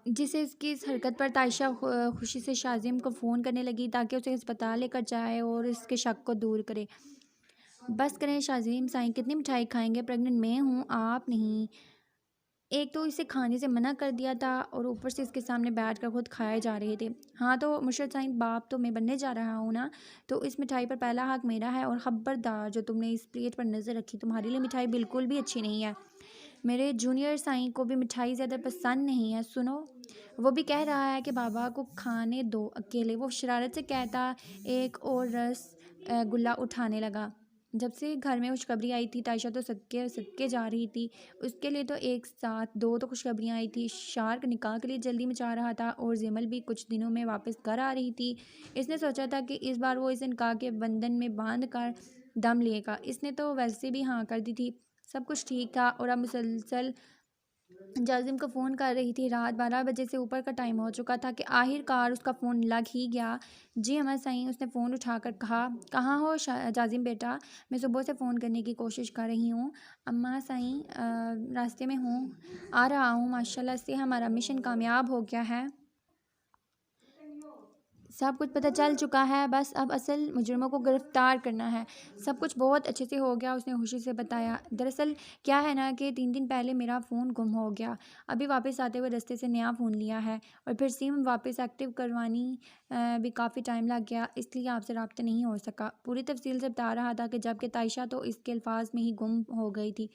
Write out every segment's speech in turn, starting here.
جسے اس کی اس حرکت پر تائشہ خوشی سے شازم کو فون کرنے لگی تاکہ اسے ہسپتال لے کر جائے اور اس کے شک کو دور کرے۔ بس کریں شازم سائیں، کتنی مٹھائی کھائیں گے؟ پریگننٹ میں ہوں، آپ نہیں۔ ایک تو اسے کھانے سے منع کر دیا تھا اور اوپر سے اس کے سامنے بیٹھ کر خود کھائے جا رہے تھے۔ ہاں تو مرشد سائیں، باپ تو میں بننے جا رہا ہوں نا، تو اس مٹھائی پر پہلا حق میرا ہے، اور خبردار جو تم نے اس پلیٹ پر نظر رکھی، تمہارے لیے مٹھائی بالکل بھی اچھی نہیں ہے۔ میرے جونیئر سائیں کو بھی مٹھائی زیادہ پسند نہیں ہے۔ سنو، وہ بھی کہہ رہا ہے کہ بابا کو کھانے دو اکیلے، وہ شرارت سے کہتا ایک اور رس گلہ اٹھانے لگا۔ جب سے گھر میں خوشخبری آئی تھی، تائشہ تو صدقے صدقے جا رہی تھی۔ اس کے لیے تو ایک ساتھ دو تو خوشخبریاں آئی تھی۔ شارک نکاح کے لیے جلدی مچا رہا تھا اور زمل بھی کچھ دنوں میں واپس گھر آ رہی تھی۔ اس نے سوچا تھا کہ اس بار وہ اسے نکاح کے بندھن میں باندھ کر دم لے گا۔ اس نے تو ویسے بھی ہاں کر دی تھی، سب کچھ ٹھیک تھا، اور اب مسلسل جازم کو فون کر رہی تھی۔ رات 12 بجے سے اوپر کا ٹائم ہو چکا تھا کہ آخر کار اس کا فون لگ ہی گیا۔ جی اماں سائیں، اس نے فون اٹھا کر کہا۔ کہاں ہو جازم بیٹا؟ میں صبح سے فون کرنے کی کوشش کر رہی ہوں اماں سائیں، راستے میں ہوں، آ رہا ہوں۔ ماشاءاللہ سے ہمارا مشن کامیاب ہو گیا ہے، سب کچھ پتہ چل چکا ہے، بس اب اصل مجرموں کو گرفتار کرنا ہے۔ سب کچھ بہت اچھے سے ہو گیا، اس نے خوشی سے بتایا۔ دراصل کیا ہے نا کہ 3 دن پہلے میرا فون گم ہو گیا، ابھی واپس آتے ہوئے رستے سے نیا فون لیا ہے، اور پھر سم واپس ایکٹیو کروانی بھی کافی ٹائم لگ گیا، اس لیے آپ سے رابطہ نہیں ہو سکا۔ پوری تفصیل سے بتا رہا تھا کہ جبکہ تائشہ تو اس کے الفاظ میں ہی گم ہو گئی تھی۔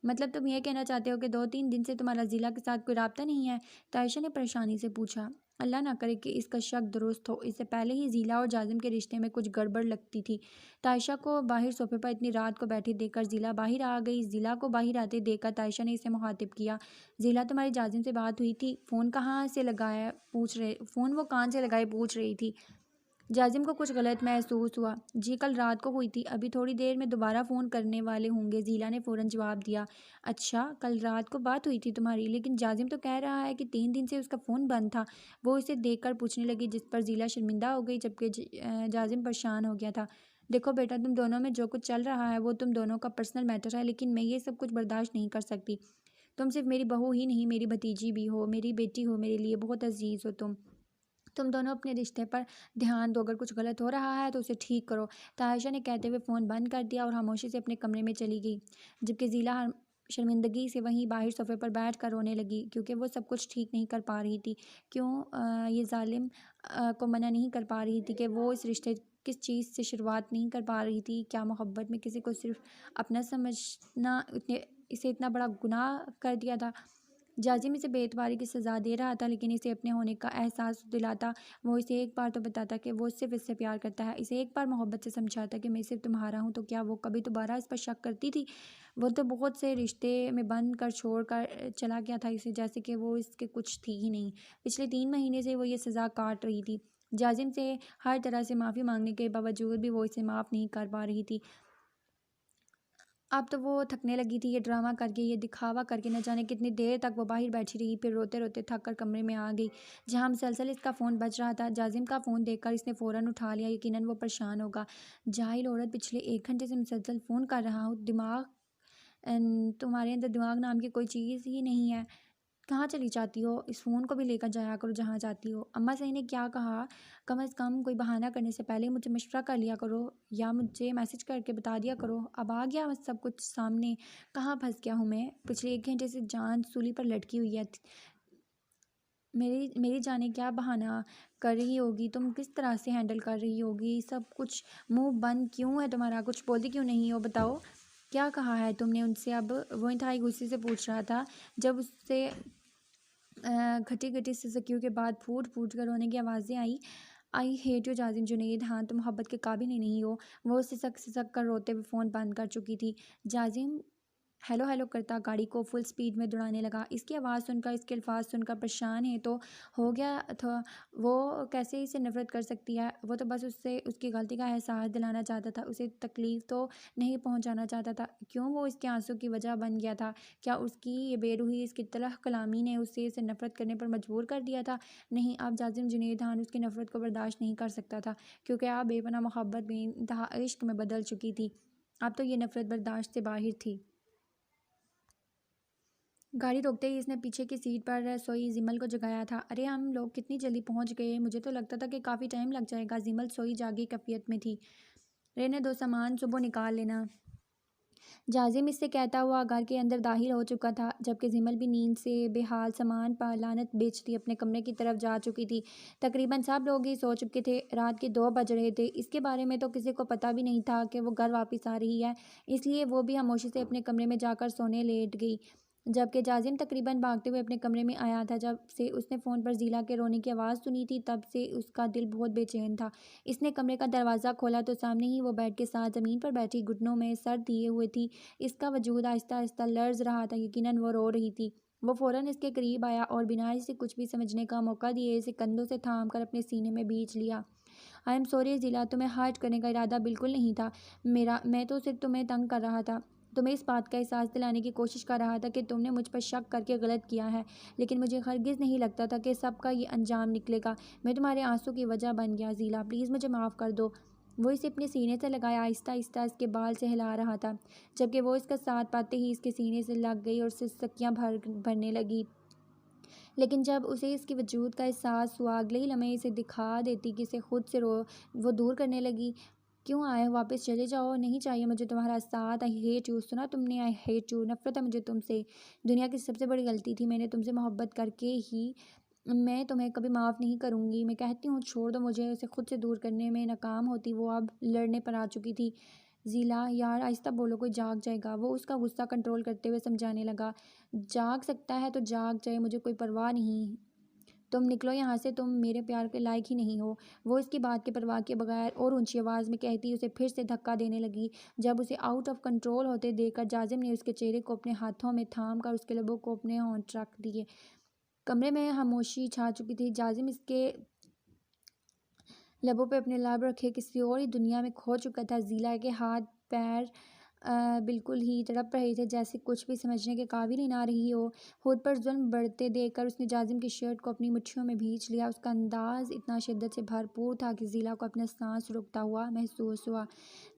مطلب تم یہ کہنا چاہتے ہو کہ 2-3 دن سے تمہارا ضلع کے ساتھ کوئی رابطہ نہیں ہے؟ تائشہ نے پریشانی سے پوچھا۔ اللہ نہ کرے کہ اس کا شک درست ہو، اس سے پہلے ہی ضلع اور جازم کے رشتے میں کچھ گڑبڑ لگتی تھی۔ تائشہ کو باہر صوفے پر اتنی رات کو بیٹھی دیکھ کر ضلع باہر آ گئی۔ ضلع کو باہر آتے دیکھ کر تائشہ نے اسے مخاطب کیا۔ ضلع، تمہاری جازم سے بات ہوئی تھی؟ فون وہ کان سے لگائے پوچھ رہی تھی۔ جازم کو کچھ غلط محسوس ہوا۔ جی کل رات کو ہوئی تھی، ابھی تھوڑی دیر میں دوبارہ فون کرنے والے ہوں گے، ضلع نے فوراً جواب دیا۔ اچھا، کل رات کو بات ہوئی تھی تمہاری، لیکن جازم تو کہہ رہا ہے کہ 3 دن سے اس کا فون بند تھا، وہ اسے دیکھ کر پوچھنے لگی، جس پر ضلع شرمندہ ہو گئی جبکہ جازم پریشان ہو گیا تھا۔ دیکھو بیٹا، تم دونوں میں جو کچھ چل رہا ہے وہ تم دونوں کا پرسنل میٹر ہے، لیکن میں یہ سب کچھ برداشت نہیں کر سکتی۔ تم صرف میری بہو ہی نہیں، میری بھتیجی بھی ہو، میری بیٹی ہو، میرے لیے بہت عزیز ہو تم دونوں اپنے رشتے پر دھیان دو، اگر کچھ غلط ہو رہا ہے تو اسے ٹھیک کرو۔ تائشہ نے کہتے ہوئے فون بند کر دیا اور خاموشی سے اپنے کمرے میں چلی گئی، جبکہ ضلع شرمندگی سے وہیں باہر صوفے پر بیٹھ کر رونے لگی، کیونکہ وہ سب کچھ ٹھیک نہیں کر پا رہی تھی۔ کیوں یہ ظالم کو منع نہیں کر پا رہی تھی کہ وہ اس رشتے کس چیز سے شروعات نہیں کر پا رہی تھی؟ کیا محبت میں کسی کو صرف اپنا سمجھنا اسے اتنا بڑا گناہ کر دیا تھا؟ جازم اسے بے اعتباری کی سزا دے رہا تھا، لیکن اسے اپنے ہونے کا احساس دلاتا۔ وہ اسے ایک بار تو بتاتا کہ وہ صرف اس سے پیار کرتا ہے، اسے ایک بار محبت سے سمجھاتا کہ میں صرف تمہارا ہوں، تو کیا وہ کبھی دوبارہ اس پر شک کرتی تھی؟ وہ تو بہت سے رشتے میں بند کر چھوڑ کر چلا گیا تھا اسے، جیسے کہ وہ اس کے کچھ تھی ہی نہیں۔ پچھلے 3 مہینے سے وہ یہ سزا کاٹ رہی تھی، جازم سے ہر طرح سے معافی مانگنے کے باوجود بھی وہ اسے معاف نہیں کر پا رہی تھی۔ اب تو وہ تھکنے لگی تھی، یہ ڈرامہ کر کے، یہ دکھاوا کر کے، نہ جانے کتنی دیر تک وہ باہر بیٹھی رہی، پھر روتے روتے تھک کر کمرے میں آ گئی جہاں مسلسل اس کا فون بج رہا تھا۔ جازم کا فون دیکھ کر اس نے فوراً اٹھا لیا، یقیناً وہ پریشان ہوگا۔ جاہل عورت، پچھلے 1 گھنٹے سے مسلسل فون کر رہا ہوں، تمہارے اندر دماغ نام کی کوئی چیز ہی نہیں ہے، کہاں چلی جاتی ہو؟ اس فون کو بھی لے کر جایا کرو جہاں جاتی ہو۔ اماں صاحب نے کیا کہا؟ کم از کم کوئی بہانہ کرنے سے پہلے مجھے مشورہ کر لیا کرو، یا مجھے میسج کر کے بتا دیا کرو۔ اب آ گیا سب کچھ سامنے، کہاں پھنس گیا ہوں میں؟ پچھلے 1 گھنٹے سے جان سولی پر لٹکی ہوئی ہے، میری جانیں کیا بہانہ کر رہی ہوگی، تم کس طرح سے ہینڈل کر رہی ہوگی سب کچھ؟ منہ بند کیوں ہے تمہارا؟ کچھ بولتی کیوں نہیں ہو؟ بتاؤ کیا کہا ہے تم نے ان سے؟ اب وہ انتہائی غصے سے پوچھ رہا تھا، جب اس سے گھٹی گھٹی سسکیوں کے بعد پھوٹ پھوٹ کر رونے کی آوازیں آئی ہیٹ یو جازم جنید، ہاں تم محبت کے قابل ہی نہیں ہو۔ وہ سسک سسک کر روتے ہوئے فون بند کر چکی تھی۔ جازم ہیلو ہیلو کرتا گاڑی کو فل سپیڈ میں دوڑانے لگا، اس کی آواز سن کر، اس کے الفاظ سن کر پریشان ہے تو ہو گیا تھا وہ کیسے اسے نفرت کر سکتی ہے؟ وہ تو بس اس سے اس کی غلطی کا احساس دلانا چاہتا تھا، اسے تکلیف تو نہیں پہنچانا چاہتا تھا۔ کیوں وہ اس کے آنسوں کی وجہ بن گیا تھا؟ کیا اس کی یہ بے روحی، اس کی تلخ کلامی نے اسے نفرت کرنے پر مجبور کر دیا تھا؟ نہیں، اب جازم جنید خان اس کی نفرت کو برداشت نہیں کر سکتا تھا، کیونکہ اب بے پناہ محبت میں انتہا عشق میں بدل چکی تھی۔ اب تو یہ نفرت برداشت سے باہر تھی۔ گاڑی روکتے ہی اس نے پیچھے کی سیٹ پر سوئی زمل کو جگایا تھا۔ ارے ہم لوگ کتنی جلدی پہنچ گئے، مجھے تو لگتا تھا کہ کافی ٹائم لگ جائے گا۔ زمل سوئی جاگی کیفیت میں تھی۔ رہنے دو، سامان صبح نکال لینا، جازم اس سے کہتا ہوا گھر کے اندر داخل ہو چکا تھا، جبکہ زمل بھی نیند سے بے حال سامان پر لعنت بیچتی اپنے کمرے کی طرف جا چکی تھی۔ تقریباً سب لوگ ہی سو چکے تھے، رات کے 2 بج رہے تھے۔ اس کے بارے میں تو کسی کو پتہ بھی نہیں تھا کہ وہ گھر واپس آ رہی ہے، اس لیے وہ بھی خاموشی سے اپنے کمرے میں جا کر سونے لیٹ گئی، جبکہ جازم تقریباً بھاگتے ہوئے اپنے کمرے میں آیا تھا۔ جب سے اس نے فون پر زیلا کے رونے کی آواز سنی تھی، تب سے اس کا دل بہت بے چین تھا۔ اس نے کمرے کا دروازہ کھولا تو سامنے ہی وہ بیڈ کے ساتھ زمین پر بیٹھی گھٹنوں میں سر دیے ہوئے تھی۔ اس کا وجود آہستہ آہستہ لرز رہا تھا، یقیناً وہ رو رہی تھی۔ وہ فوراً اس کے قریب آیا اور بنا اسے کچھ بھی سمجھنے کا موقع دیے اسے کندھوں سے تھام کر اپنے سینے میں بیچ لیا۔ آئی ایم سوری زیلا، تمہیں ہرٹ کرنے کا ارادہ بالکل نہیں تھا میرا، میں تو صرف تمہیں تنگ کر رہا تھا، تمہیں اس بات کا احساس دلانے کی کوشش کر رہا تھا کہ تم نے مجھ پر شک کر کے غلط کیا ہے، لیکن مجھے ہرگز نہیں لگتا تھا کہ سب کا یہ انجام نکلے گا۔ میں تمہارے آنسوں کی وجہ بن گیا زیلا، پلیز مجھے معاف کر دو۔ وہ اسے اپنے سینے سے لگایا آہستہ آہستہ اس کے بال سے ہلا رہا تھا، جبکہ وہ اس کا ساتھ پاتے ہی اس کے سینے سے لگ گئی اور اسے سکیاں بھرنے لگی۔ لیکن جب اسے اس کے وجود کا احساس ہوا، اگلے ہی لمحے اسے دکھا دیتی کہ اسے خود سے وہ دور کرنے لگی۔ کیوں آئے ہو؟ واپس چلے جاؤ، نہیں چاہیے مجھے تمہارا ساتھ۔ آئی ہیٹ یو، سنا تم نے؟ آئی ہیٹ یو، نفرت ہے مجھے تم سے، دنیا کی سب سے بڑی غلطی تھی، میں نے تم سے محبت کر کے ہی میں تمہیں کبھی معاف نہیں کروں گی، میں کہتی ہوں چھوڑ دو مجھے۔ اسے خود سے دور کرنے میں ناکام ہوتی وہ اب لڑنے پر آ چکی تھی۔ زیلا یار آہستہ بولو، کوئی جاگ جائے گا، وہ اس کا غصہ کنٹرول کرتے ہوئے سمجھانے لگا۔ جاگ سکتا ہے تو جاگ جائے، مجھے کوئی پرواہ نہیں، تم نکلو یہاں سے، تم میرے پیار کے لائق ہی نہیں ہو، وہ اس کی بات کی پرواہ کیے بغیر اور اونچی آواز میں کہتی اسے پھر سے دھکا دینے لگی۔ جب اسے آؤٹ آف کنٹرول ہوتے دیکھ کر جازم نے اس کے چہرے کو اپنے ہاتھوں میں تھام کر اس کے لبوں کو اپنے ہونٹ رکھ دیے۔ کمرے میں خاموشی چھا چکی تھی۔ جازم اس کے لبوں پہ اپنے لب رکھے کسی اور ہی دنیا میں کھو چکا تھا۔ زیلا کے ہاتھ پیر بالکل ہی تڑپ رہے تھے، جیسے کچھ بھی سمجھنے کے قابل ہی نہ رہی ہو۔ خود پر ظلم بڑھتے دیکھ کر اس نے جازم کی شرٹ کو اپنی مٹھیوں میں بھینچ لیا۔ اس کا انداز اتنا شدت سے بھرپور تھا کہ زیلا کو اپنا سانس رکتا ہوا محسوس ہوا۔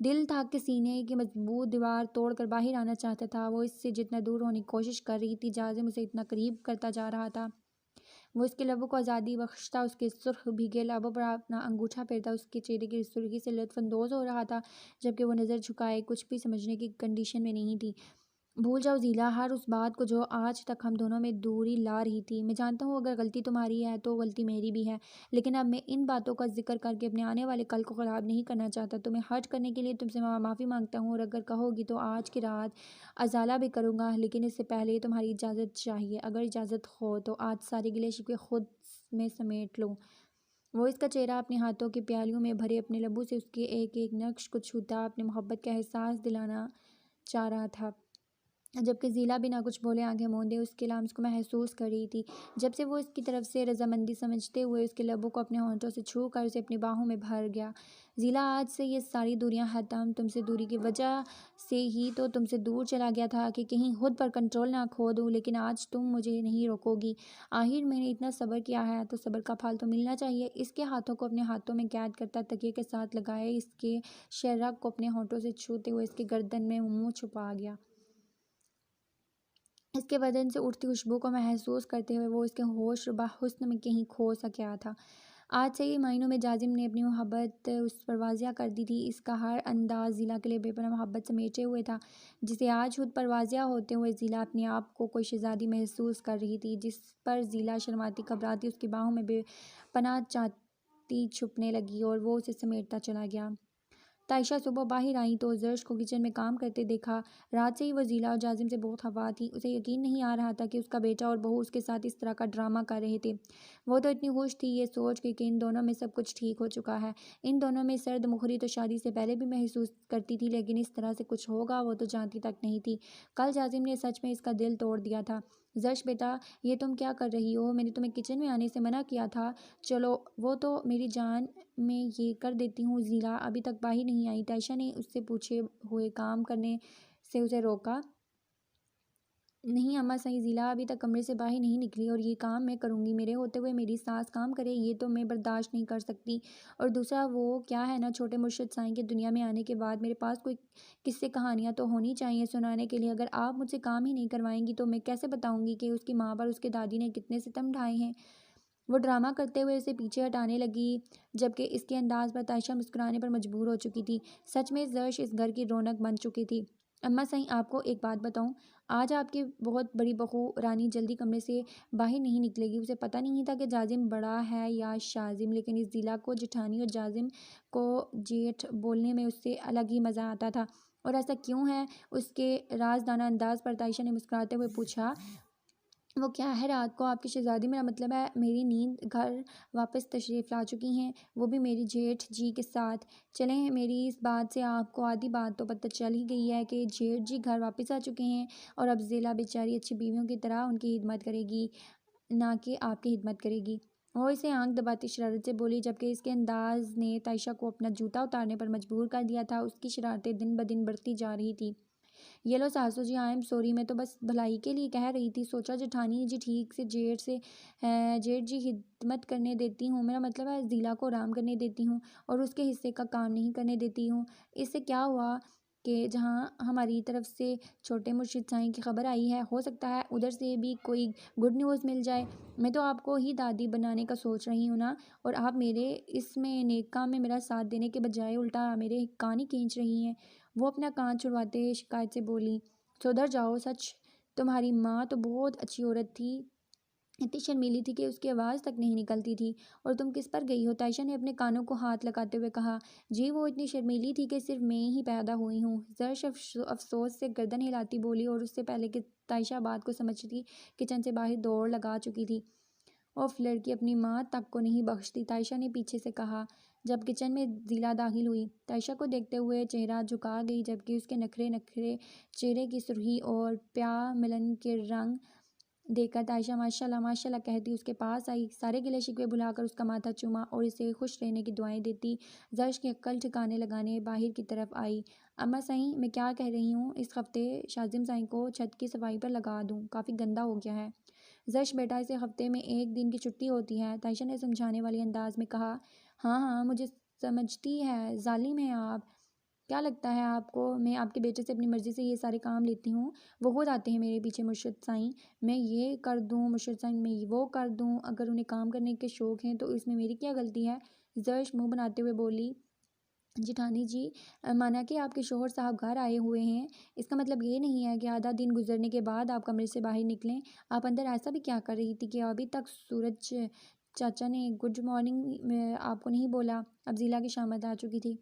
دل تھک کے سینے کی مضبوط دیوار توڑ کر باہر آنا چاہتا تھا۔ وہ اس سے جتنا دور ہونے کی کوشش کر رہی تھی، جازم اسے اتنا قریب کرتا جا رہا تھا۔ وہ اس کے لبوں کو آزادی بخشتا، اس کے سرخ بھیگے لبوں پر اپنا انگوٹھا پھیرتا اس کے چہرے کی سرخی سے لطف اندوز ہو رہا تھا، جبکہ وہ نظر جھکائے کچھ بھی سمجھنے کی کنڈیشن میں نہیں تھی۔ بھول جاؤ زیلا ہر اس بات کو جو آج تک ہم دونوں میں دوری لا رہی تھی۔ میں جانتا ہوں اگر غلطی تمہاری ہے تو غلطی میری بھی ہے، لیکن اب میں ان باتوں کا ذکر کر کے اپنے آنے والے کل کو خراب نہیں کرنا چاہتا۔ تمہیں ہرٹ کرنے کے لیے تم سے معافی مانگتا ہوں، اور اگر کہو گی تو آج کی رات ازالہ بھی کروں گا، لیکن اس سے پہلے تمہاری اجازت چاہیے۔ اگر اجازت ہو تو آج سارے گلے شکوے خود میں سمیٹ لوں۔ وہ اس کا چہرہ اپنے ہاتھوں کی پیالیوں میں بھرے اپنے لبوں سے اس کے ایک ایک نقش کو چھوتا اپنے محبت کا احساس دلانا چاہ رہا تھا، جبکہ زیلا بنا کچھ بولے آنکھیں موندے اس کے لمس کو محسوس کر رہی تھی۔ جب سے وہ اس کی طرف سے رضامندی سمجھتے ہوئے اس کے لبوں کو اپنے ہونٹوں سے چھو کر اسے اپنی باہوں میں بھر گیا۔ زیلا آج سے یہ ساری دوریاں ختم، تم سے دوری کی وجہ سے ہی تو تم سے دور چلا گیا تھا کہ کہیں خود پر کنٹرول نہ کھو دوں، لیکن آج تم مجھے نہیں روکو گی۔ آخر میں نے اتنا صبر کیا ہے تو صبر کا پھل تو ملنا چاہیے۔ اس کے ہاتھوں کو اپنے ہاتھوں میں قید کرتا تکیے کے ساتھ لگائے اس کے شہرگ کو اپنے ہونٹوں سے چھوتے ہوئے اس کے گردن میں منہ چھپا گیا۔ اس کے بدن سے اٹھتی خوشبو کو محسوس کرتے ہوئے وہ اس کے ہوش ربا حسن میں کہیں کھو سا گیا تھا۔ آج سے ہی مہینوں میں جازم نے اپنی محبت اس پر واضح کر دی تھی۔ اس کا ہر انداز زیلا کے لیے بے پناہ محبت سمیٹے ہوئے تھا، جسے آج خود پر واضح ہوتے ہوئے زیلا اپنے آپ کو کوئی شہزادی محسوس کر رہی تھی، جس پر زیلا شرماتی گھبراتی اس کی باہوں میں بے پناہ چاہتی چھپنے لگی اور وہ اسے سمیٹتا چلا گیا۔ تائشہ صبح باہر آئیں تو زرش کو کچن میں کام کرتے دیکھا۔ رات سے ہی وہ زیلا اور جازم سے بہت خفا تھی۔ اسے یقین نہیں آ رہا تھا کہ اس کا بیٹا اور بہو اس کے ساتھ اس طرح کا ڈرامہ کر رہے تھے۔ وہ تو اتنی خوش تھی یہ سوچ کے کہ ان دونوں میں سب کچھ ٹھیک ہو چکا ہے۔ ان دونوں میں سرد مخری تو شادی سے پہلے بھی محسوس کرتی تھی، لیکن اس طرح سے کچھ ہوگا وہ تو جانتی تک نہیں تھی۔ کل جازم نے سچ میں اس کا دل توڑ دیا تھا۔ زرش بیٹا یہ تم کیا کر رہی ہو؟ میں نے تمہیں کچن میں آنے سے منع کیا تھا۔ چلو وہ تو میری جان میں یہ کر دیتی ہوں۔ زیلا ابھی تک باہر نہیں آئی، تائشہ نے اس سے پوچھے ہوئے کام کرنے سے اسے روکا۔ نہیں اماں صحیح، ضلع ابھی تک کمرے سے باہر نہیں نکلی اور یہ کام میں کروں گی، میرے ہوتے ہوئے میری ساس کام کرے یہ تو میں برداشت نہیں کر سکتی۔ اور دوسرا وہ کیا ہے نا، چھوٹے مرشد سائیں کے دنیا میں آنے کے بعد میرے پاس کوئی قصے کہانیاں تو ہونی چاہیے سنانے کے لیے۔ اگر آپ مجھ سے کام ہی نہیں کروائیں گی تو میں کیسے بتاؤں گی کہ اس کی ماں پر اس کے دادی نے کتنے ستم ڈھائے ہیں۔ وہ ڈرامہ کرتے ہوئے اسے پیچھے ہٹانے لگی، جبکہ اس کے انداز پر عائشہ مسکرانے پر مجبور ہو چکی تھی۔ سچ میں زرش اس گھر کی رونق بن چکی تھی۔ اماں صحیح آپ کو ایک بات بتاؤں، آج آپ کی بہت بڑی بہو رانی جلدی کمرے سے باہر نہیں نکلے گی۔ اسے پتہ نہیں تھا کہ جازم بڑا ہے یا شازم، لیکن اس ضلع کو جٹھانی اور جازم کو جیٹھ بولنے میں اس سے الگ ہی مزہ آتا تھا۔ اور ایسا کیوں ہے؟ اس کے رازدانہ انداز پر عائشہ نے مسکراتے ہوئے پوچھا۔ وہ کیا ہے رات کو آپ کی شہزادی، میرا مطلب ہے میری نیند گھر واپس تشریف لا چکی ہیں، وہ بھی میری جیٹھ جی کے ساتھ۔ چلیں میری اس بات سے آپ کو آدھی بات تو پتہ چل ہی گئی ہے کہ جیٹھ جی گھر واپس آ چکے ہیں اور اب ضلع بیچاری اچھی بیویوں کی طرح ان کی خدمت کرے گی، نہ کہ آپ کی خدمت کرے گی۔ وہ اسے آنکھ دباتی شرارت سے بولی، جبکہ اس کے انداز نے عائشہ کو اپنا جوتا اتارنے پر مجبور کر دیا تھا۔ اس کی شرارتیں دن بدن بڑھتی جا رہی تھی۔ یہ لو ساسو جی، آئی ایم سوری، میں تو بس بھلائی کے لیے کہہ رہی تھی، سوچا جٹھانی جی ٹھیک سے جیٹھ جی خدمت کرنے دیتی ہوں، میرا مطلب ہے ضلع کو آرام کرنے دیتی ہوں اور اس کے حصے کا کام نہیں کرنے دیتی ہوں۔ اس سے کیا ہوا کہ جہاں ہماری طرف سے چھوٹے مرشد سائیں کی خبر آئی ہے، ہو سکتا ہے ادھر سے بھی کوئی گڈ نیوز مل جائے۔ میں تو آپ کو ہی دادی بنانے کا سوچ رہی ہوں نا، اور آپ میرے اس میں نیک کام میں میرا ساتھ دینے کے بجائے الٹا میرے کان ہی کھینچ رہی ہیں۔ وہ اپنا کان چھڑواتے شکایت سے بولی، سدھر جاؤ، سچ تمہاری ماں تو بہت اچھی عورت تھی، اتنی شرمیلی تھی کہ اس کی آواز تک نہیں نکلتی تھی، اور تم کس پر گئی ہو؟ عائشہ نے اپنے کانوں کو ہاتھ لگاتے ہوئے کہا۔ جی وہ اتنی شرمیلی تھی کہ صرف میں ہی پیدا ہوئی ہوں، زرش افسوس سے گردن ہلاتی بولی، اور اس سے پہلے کہ عائشہ بات کو سمجھتی کچن سے باہر دوڑ لگا چکی تھی۔ اوف لڑکی اپنی ماں تک کو نہیں بخشتی، عائشہ نے پیچھے سے کہا جب کچن میں ضلع داخل ہوئی۔ عائشہ کو دیکھتے ہوئے چہرہ جھکا گئی، جبکہ اس کے نکھرے چہرے کی سرخی اور پیا ملن کے رنگ دیکھ کر عائشہ ماشاء اللہ ماشاء اللہ کہتی اس کے پاس آئی، سارے گلے شکوے بھلا کر اس کا ماتھا چوما اور اسے خوش رہنے کی دعائیں دیتی زرش کی عقل ٹھکانے لگانے باہر کی طرف آئی۔ اماں صحیح میں کیا کہہ رہی ہوں، اس ہفتے شازم صاحب کو چھت کی صفائی پر لگا دوں، کافی گندا ہو گیا ہے۔ زرش بیٹا اسے ہفتے میں ایک دن کی چھٹی ہوتی ہے، عائشہ نے سمجھانے والے انداز میں کہا۔ ہاں ہاں مجھے سمجھتی ہے، ظالم ہیں آپ، کیا لگتا ہے آپ کو میں آپ کے بیٹے سے اپنی مرضی سے یہ سارے کام لیتی ہوں؟ وہ خود آتے ہیں میرے پیچھے، مرشد سائیں میں یہ کر دوں، مرشد سائیں میں وہ کر دوں، اگر انہیں کام کرنے کے شوق ہیں تو اس میں میری کیا غلطی ہے؟ زرش منہ بناتے ہوئے بولی۔ جٹھانی جی، مانا کہ آپ کے شوہر صاحب گھر آئے ہوئے ہیں، اس کا مطلب یہ نہیں ہے کہ آدھا دن گزرنے کے بعد آپ کمرے سے باہر نکلیں۔ آپ اندر ایسا بھی کیا کر رہی تھی کہ ابھی تک سورج چاچا نے گڈ مارننگ آپ کو نہیں بولا؟ اب ضلع کی شامت آ چکی تھی۔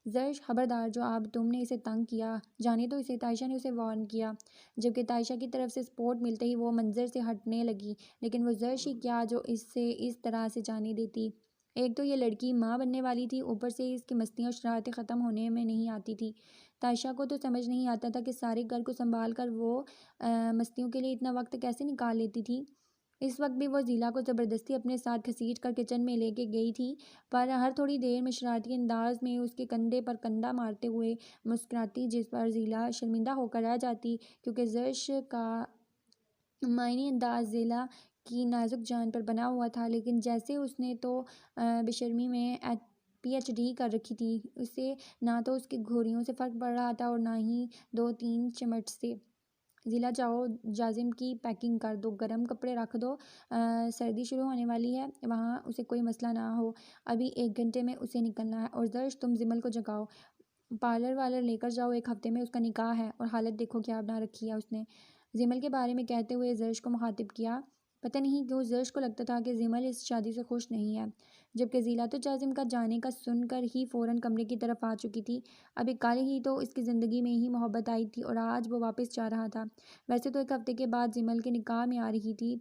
زرش خبردار، جو آپ تم نے اسے تنگ کیا جانے تو اسے، عائشہ نے اسے وارن کیا، جبکہ عائشہ کی طرف سے سپورٹ ملتے ہی وہ منظر سے ہٹنے لگی، لیکن وہ زرش ہی کیا جو اسے اس طرح سے جانے دیتی۔ ایک تو یہ لڑکی ماں بننے والی تھی، اوپر سے اس کی مستیاں اور شرارتیں ختم ہونے میں نہیں آتی تھی۔ عائشہ کو تو سمجھ نہیں آتا تھا کہ سارے گھر کو سنبھال کر وہ مستیوں کے لیے اتنا وقت کیسے نکال لیتی تھی۔ اس وقت بھی وہ ضلع کو زبردستی اپنے ساتھ گھسیٹ کر کچن میں لے کے گئی تھی، پر ہر تھوڑی دیر میں شرارتی انداز میں اس کے کندھے پر کندھا مارتے ہوئے مسکراتی، جس پر ضلع شرمندہ ہو کر رہ جاتی، کیونکہ زرش کا معنی انداز ضلع کی نازک جان پر بنا ہوا تھا، لیکن جیسے اس نے تو بے شرمی میں پی ایچ ڈی کر رکھی تھی، اسے نہ تو اس کی گھوڑیوں سے فرق پڑ رہا تھا اور نہ ہی دو تین چمٹ سے۔ ضلع جاؤ، جازم کی پیکنگ کر دو، گرم کپڑے رکھ دو، سردی شروع ہونے والی ہے، وہاں اسے کوئی مسئلہ نہ ہو، ابھی 1 گھنٹے میں اسے نکلنا ہے۔ اور زرش تم جمل کو جگاؤ، پارلر والر لے کر جاؤ، 1 ہفتے میں اس کا نکاح ہے، اور حالت دیکھو کیا بنا رکھی ہے اس نے۔ جمل کے بارے میں کہتے ہوئے زرش کو مخاطب کیا۔ پتہ نہیں کیوں زرش کو لگتا تھا کہ جمل اس شادی سے خوش نہیں ہے، جبکہ ضلع تو جازم کا جانے کا سن کر ہی فوراً کمرے کی طرف آ چکی تھی۔ ابھی کل ہی تو اس کی زندگی میں ہی محبت آئی تھی اور آج وہ واپس جا رہا تھا۔ ویسے تو 1 ہفتے کے بعد جمل کے نکاح میں آ رہی تھی،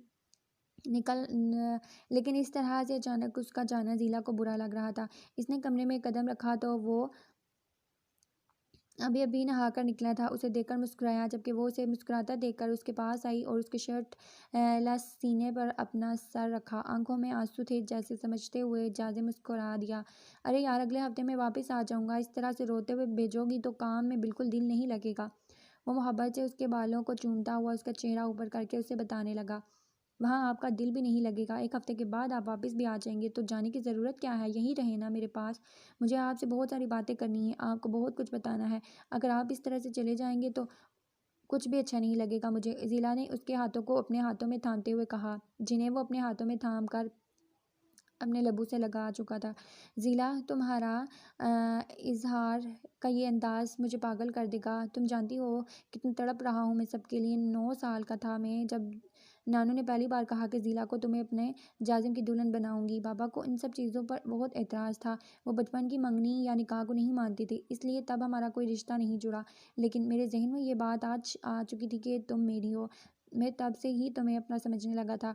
لیکن اس طرح سے اچانک اس کا جانا ضلع کو برا لگ رہا تھا۔ اس نے کمرے میں قدم رکھا تو وہ ابھی نہا کر نکلا تھا، اسے دیکھ کر مسکرایا، جبکہ وہ اسے مسکراتا دیکھ کر اس کے پاس آئی اور اس کے شرٹ لس سینے پر اپنا سر رکھا، آنکھوں میں آنسو تھے جیسے سمجھتے ہوئے جازم مسکرا دیا۔ ارے یار، اگلے ہفتے میں واپس آ جاؤں گا، اس طرح سے روتے ہوئے بھیجو گی تو کام میں بالکل دل نہیں لگے گا۔ وہ محبت سے اس کے بالوں کو چومتا ہوا اس کا چہرہ اوپر کر کے اسے بتانے لگا، وہاں آپ کا دل بھی نہیں لگے گا، 1 ہفتے کے بعد آپ واپس بھی آ جائیں گے، تو جانے کی ضرورت کیا ہے، یہیں رہیں نا میرے پاس، مجھے آپ سے بہت ساری باتیں کرنی ہیں، آپ کو بہت کچھ بتانا ہے، اگر آپ اس طرح سے چلے جائیں گے تو کچھ بھی اچھا نہیں لگے گا مجھے۔ ضلع نے اس کے ہاتھوں کو اپنے ہاتھوں میں تھامتے ہوئے کہا، جنہیں وہ اپنے ہاتھوں میں تھام کر اپنے لبوں سے لگا چکا تھا۔ ضلع، تمہارا اظہار کا یہ انداز مجھے پاگل کر دے گا، تم جانتی ہو کتنی تڑپ رہا ہوں میں سب کے لیے۔ 9 سال کا تھا میں جب نانو نے پہلی بار کہا کہ ضلع کو تمہیں اپنے جازم کی دلہن بناؤں گی۔ بابا کو ان سب چیزوں پر بہت اعتراض تھا، وہ بچپن کی منگنی یا نکاح کو نہیں مانتے تھے، اس لیے تب ہمارا کوئی رشتہ نہیں جڑا، لیکن میرے ذہن میں یہ بات آج آ چکی تھی کہ تم میری ہو، میں تب سے ہی تمہیں اپنا سمجھنے لگا تھا،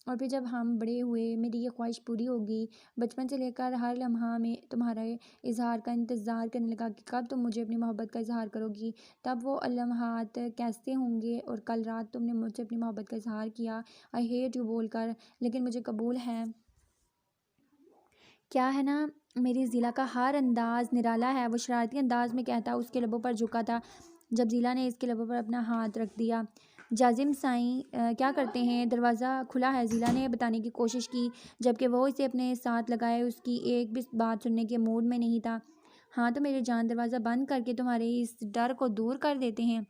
اور پھر جب ہم بڑے ہوئے میری یہ خواہش پوری ہوگی، بچپن سے لے کر ہر لمحہ میں تمہارے اظہار کا انتظار کرنے لگا کہ کب تم مجھے اپنی محبت کا اظہار کرو گی، تب وہ لمحات کیسے ہوں گے۔ اور کل رات تم نے مجھ سے اپنی محبت کا اظہار کیا، آئی ہیٹ یو بول کر، لیکن مجھے قبول ہے، کیا ہے نا۔ میری ضلع کا ہر انداز نرالا ہے، وہ شرارتی انداز میں کہتا اس کے لبوں پر جھکا تھا جب ضلع نے اس کے لبوں پر اپنا ہاتھ رکھ دیا۔ جازم سائیں کیا کرتے ہیں، دروازہ کھلا ہے، ضلع نے بتانے کی کوشش کی جبکہ وہ اسے اپنے ساتھ لگائے اس کی ایک بھی بات سننے کے موڈ میں نہیں تھا۔ ہاں تو میری جان، دروازہ بند کر کے تمہارے اس ڈر کو دور کر دیتے ہیں۔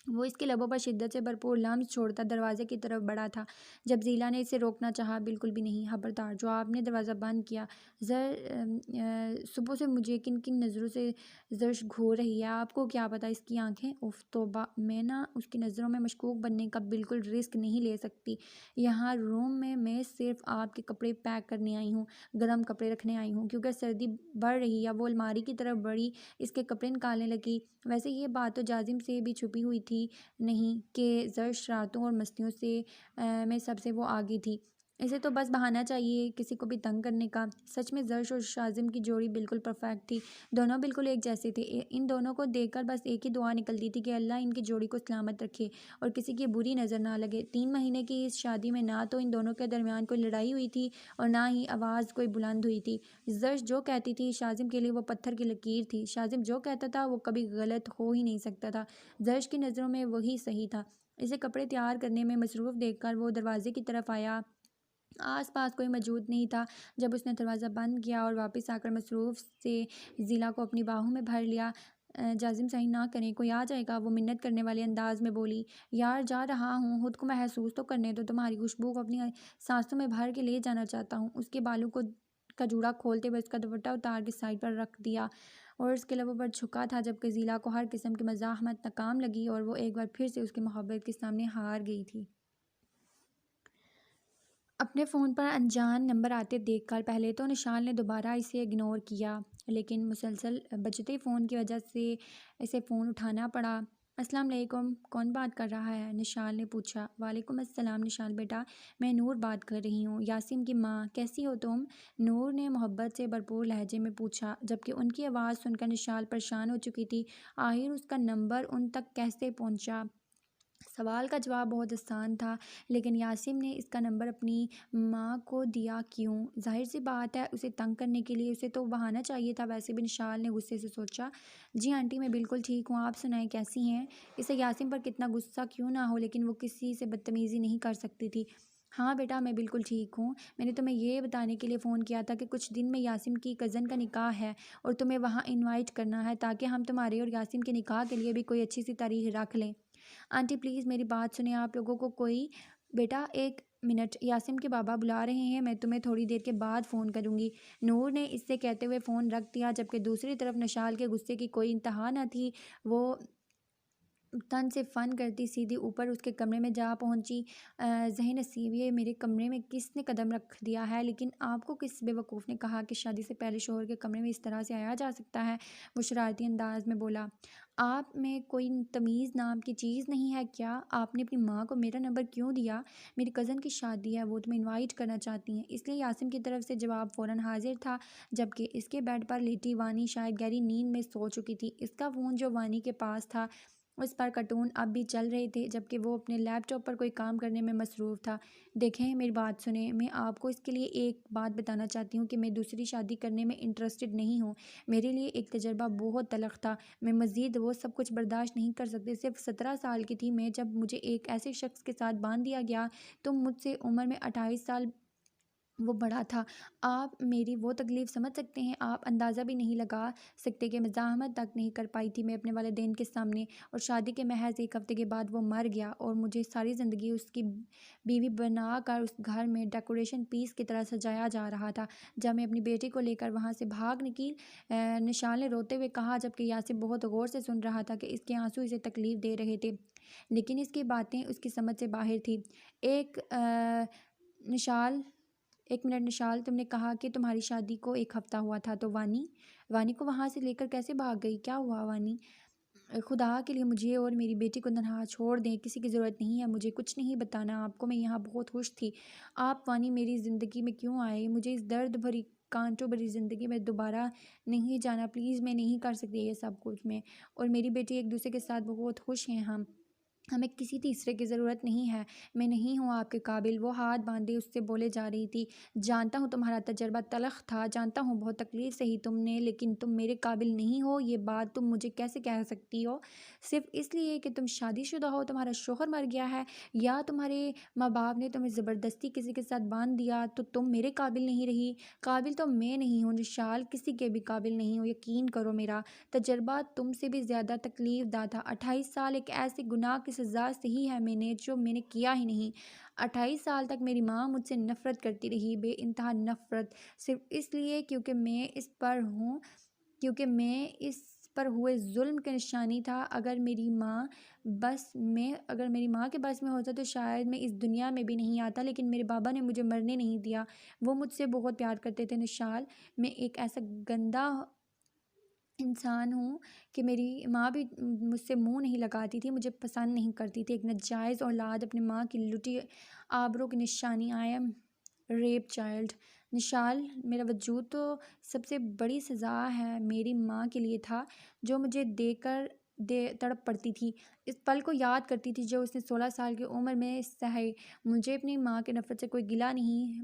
وہ اس کے لبوں پر شدت سے بھرپور لمس چھوڑتا دروازے کی طرف بڑھا تھا جب ضلع نے اسے روکنا چاہا۔ بالکل بھی نہیں، خبردار، جو آپ نے دروازہ بند کیا، صبح سے مجھے کن کن نظروں سے زرش گھور رہی ہے، آپ کو کیا پتہ اس کی آنکھیں، اف توبہ، میں نا اس کی نظروں میں مشکوک بننے کا بالکل رسک نہیں لے سکتی، یہاں روم میں صرف آپ کے کپڑے پیک کرنے آئی ہوں، گرم کپڑے رکھنے آئی ہوں، کیونکہ سردی بڑھ رہی ہے۔ وہ الماری کی طرف بڑھی، اس کے کپڑے نکالنے لگی، ویسے یہ بات تو جازم سے بھی چھپی ہوئی تھی نہیں کہ زرش شرارتوں اور مستیوں سے میں سب سے وہ آگے تھی، اسے تو بس بہانہ چاہیے کسی کو بھی تنگ کرنے کا۔ سچ میں زرش اور شازم کی جوڑی بالکل پرفیکٹ تھی، دونوں بالکل ایک جیسے تھے، ان دونوں کو دیکھ کر بس ایک ہی دعا نکلتی تھی کہ اللہ ان کی جوڑی کو سلامت رکھے اور کسی کی بری نظر نہ لگے۔ 3 مہینے کی اس شادی میں نہ تو ان دونوں کے درمیان کوئی لڑائی ہوئی تھی اور نہ ہی آواز کوئی بلند ہوئی تھی۔ زرش جو کہتی تھی شازم کے لیے وہ پتھر کی لکیر تھی، شازم جو کہتا تھا وہ کبھی غلط ہو ہی نہیں سکتا تھا، زرش کی نظروں میں وہی صحیح تھا۔ اسے کپڑے تیار کرنے میں مصروف دیکھ کر وہ دروازے کی طرف آیا، آس پاس کوئی موجود نہیں تھا۔ جب اس نے دروازہ بند کیا اور واپس آ کر مصروف سے ضلع کو اپنی باہوں میں بھر لیا، جازم صحیح نہ کریں، کوئی آ جائے گا، وہ منت کرنے والے انداز میں بولی، یار جا رہا ہوں، خود کو محسوس تو کرنے دو، تمہاری خوشبو کو اپنی سانسوں میں بھر کے لے جانا چاہتا ہوں۔ اس کے بالوں کا جوڑا کھولتے ہوئے اس کا دوپٹہ اتار کے سائڈ پر رکھ دیا اور اس کے لبوں پر جھکا تھا جبکہ ضلع کو ہر قسم کی مزاحمت ناکام لگی اور وہ ایک بار پھر سے اس کی محبت کے سامنے ہار گئی تھی۔ اپنے فون پر انجان نمبر آتے دیکھ کر پہلے تو نشال نے دوبارہ اسے اگنور کیا، لیکن مسلسل بجتے فون کی وجہ سے اسے فون اٹھانا پڑا۔ السلام علیکم، کون بات کر رہا ہے، نشال نے پوچھا۔ وعلیکم السلام نشال بیٹا، میں نور بات کر رہی ہوں، یاسین کی ماں، کیسی ہو تم، نور نے محبت سے بھرپور لہجے میں پوچھا جبکہ ان کی آواز سن کر نشال پریشان ہو چکی تھی، آخر اس کا نمبر ان تک کیسے پہنچا۔ سوال کا جواب بہت آسان تھا، لیکن یاسین نے اس کا نمبر اپنی ماں کو دیا کیوں، ظاہر سی بات ہے اسے تنگ کرنے کے لیے، اسے تو بہانا چاہیے تھا۔ ویسے بھی نشال نے غصے سے سوچا، جی آنٹی میں بالکل ٹھیک ہوں، آپ سنائیں کیسی ہیں، اسے یاسین پر کتنا غصہ کیوں نہ ہو لیکن وہ کسی سے بدتمیزی نہیں کر سکتی تھی۔ ہاں بیٹا میں بالکل ٹھیک ہوں، میں نے تمہیں یہ بتانے کے لیے فون کیا تھا کہ کچھ دن میں یاسین کی کزن کا نکاح ہے اور تمہیں وہاں انوائٹ کرنا ہے تاکہ ہم تمہارے اور یاسین کے نکاح کے لیے بھی کوئی اچھی سی تاریخ رکھ لیں۔ آنٹی پلیز میری بات سنیں، آپ لوگوں کو کوئی، بیٹا 1 منٹ، یاسین کے بابا بلا رہے ہیں، میں تمہیں تھوڑی دیر کے بعد فون کروں گی، نور نے اس سے کہتے ہوئے فون رکھ دیا جبکہ دوسری طرف نشال کے غصے کی کوئی انتہا نہ تھی۔ وہ تن سے فن کرتی سیدھی اوپر اس کے کمرے میں جا پہنچی۔ ذہن نصیب، یہ میرے کمرے میں کس نے قدم رکھ دیا ہے، لیکن آپ کو کس بیوقوف نے کہا کہ شادی سے پہلے شوہر کے کمرے میں اس طرح سے آیا جا سکتا ہے، وہ شرارتی انداز میں بولا۔ آپ میں کوئی تمیز نام کی چیز نہیں ہے کیا، آپ نے اپنی ماں کو میرا نمبر کیوں دیا، میری کزن کی شادی ہے، وہ تمہیں انوائٹ کرنا چاہتی ہیں، اس لیے یاسین کی طرف سے جواب فوراً حاضر تھا جبکہ اس کے بیڈ پر لیٹی وانی شاید گہری نیند میں سو چکی تھی۔ اس کا فون جو وانی کے پاس تھا اس پر کارٹون اب بھی چل رہے تھے جبکہ وہ اپنے لیپ ٹاپ پر کوئی کام کرنے میں مصروف تھا۔ دیکھیں میری بات سنیں، میں آپ کو اس کے لیے ایک بات بتانا چاہتی ہوں کہ میں دوسری شادی کرنے میں انٹرسٹڈ نہیں ہوں۔ میرے لیے ایک تجربہ بہت تلخ تھا، میں مزید وہ سب کچھ برداشت نہیں کر سکتی۔ صرف 17 سال کی تھی میں جب مجھے ایک ایسے شخص کے ساتھ باندھ دیا گیا۔ تم مجھ سے عمر میں 28 سال وہ بڑا تھا۔ آپ میری وہ تکلیف سمجھ سکتے ہیں؟ آپ اندازہ بھی نہیں لگا سکتے کہ مزاحمت تک نہیں کر پائی تھی میں اپنے والدین کے سامنے، اور شادی کے محض ایک ہفتے کے بعد وہ مر گیا اور مجھے ساری زندگی اس کی بیوی بنا کر اس گھر میں ڈیکوریشن پیس کی طرح سجایا جا رہا تھا۔ جب میں اپنی بیٹی کو لے کر وہاں سے بھاگ نکلی، نشال نے روتے ہوئے کہا، جبکہ یاسر بہت غور سے سن رہا تھا کہ اس کے آنسو اسے تکلیف دے رہے تھے لیکن اس کی باتیں اس کی سمجھ سے باہر تھی۔ نشال ایک منٹ نشال، تم نے کہا کہ تمہاری شادی کو ایک ہفتہ ہوا تھا، تو وانی کو وہاں سے لے کر کیسے بھاگ گئی؟ کیا ہوا وانی؟ خدا کے لیے مجھے اور میری بیٹی کو تنہا چھوڑ دیں، کسی کی ضرورت نہیں ہے مجھے کچھ نہیں بتانا آپ کو، میں یہاں بہت خوش تھی۔ آپ وانی میری زندگی میں کیوں آئے؟ مجھے اس درد بھری کانٹوں بھری زندگی میں دوبارہ نہیں جانا پلیز، میں نہیں کر سکتی یہ سب کچھ۔ میں اور میری بیٹی ایک دوسرے کے ساتھ بہت خوش ہیں، ہمیں کسی تیسرے کی ضرورت نہیں ہے۔ میں نہیں ہوں آپ کے قابل، وہ ہاتھ باندھے اس سے بولے جا رہی تھی۔ جانتا ہوں تمہارا تجربہ تلخ تھا، جانتا ہوں بہت تکلیف سہی تم نے، لیکن تم میرے قابل نہیں ہو۔ یہ بات تم مجھے کیسے کہہ سکتی ہو؟ صرف اس لیے کہ تم شادی شدہ ہو، تمہارا شوہر مر گیا ہے، یا تمہارے ماں باپ نے تمہیں زبردستی کسی کے ساتھ باندھ دیا تو تم میرے قابل نہیں رہی؟ قابل تو میں نہیں ہوں نشال، کسی کے بھی قابل نہیں ہوں، یقین کرو میرا تجربہ تم سے بھی زیادہ تکلیف دہ تھا۔ 28 سال ایک ایسے گناہ کی سزا سہی ہے میں نے جو میں نے کیا ہی نہیں۔ 28 سال تک میری ماں مجھ سے نفرت کرتی رہی، بے انتہا نفرت، صرف اس لیے کیونکہ میں اس پر ہوئے ظلم کی نشانی تھا۔ اگر میری ماں کے بس میں ہوتا تو شاید میں اس دنیا میں بھی نہیں آتا، لیکن میرے بابا نے مجھے مرنے نہیں دیا۔ وہ مجھ سے بہت پیار کرتے تھے نشال، میں ایک ایسا گندا انسان ہوں کہ میری ماں بھی مجھ سے منہ نہیں لگاتی تھی، مجھے پسند نہیں کرتی تھی۔ ایک ناجائز اولاد، اپنی ماں کی لٹی آبرو کی نشانی۔ I am rape child. Nishal, میرا وجود تو سب سے بڑی سزا ہے میری ماں کے لیے تھا، جو مجھے دیکھ کر تڑپ پڑتی تھی، اس پل کو یاد کرتی تھی جو اس نے 16 سال کی عمر میں سہے۔ مجھے اپنی ماں کے نفرت سے کوئی گلہ نہیں